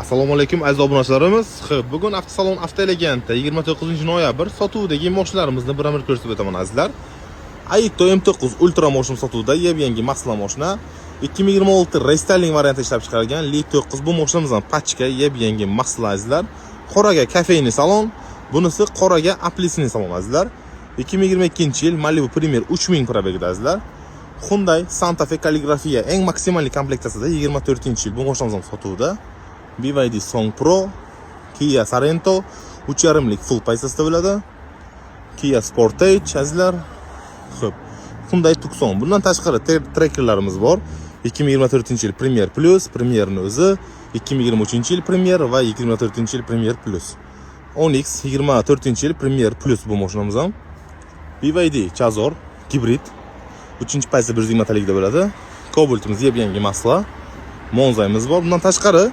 Assalomu alaykum aziz obunachilarimiz. Xo'p, bugun avtosalon Avtoelegantda 29-noyabr sotuvdagi mashinalarimizni bir-bir ko'rsatib o'taman azizlar. Aito M9 Ultra mashina sotuvda yangi masla mashina. 2026 restyling variantida ishlab chiqarilgan Li9 bu mashinamizdan pachka yangi masla azizlar. Qoraga kafeyni salon, bunisi qoraga aplisini salon azizlar. 2022-yil Malibu Premier 3000 probegida azizlar. Hyundai Santa Fe Calligrafia eng maksimal komplektatsiyada 24-yil bu mashinamizdan sotuvda. BYD Song Pro, Kia Sorento 3.5lik full paysasida bo'ladi. Kia Sportage azizlar. Xo'p, Hyundai Tucson. Bundan tashqari trackerlarimiz bor. 2024-yil Premier Plus, Premierni o'zi, 2023-yil Premier va 2024-yil Premier Plus. Onyx 24-yil Premier Plus bu mashinamiz ham. BYD Chazor gibrid 3-paysa 120 talikda bo'ladi. Cobaltimiz yangi masla. Monza'miz bor. Bundan tashqari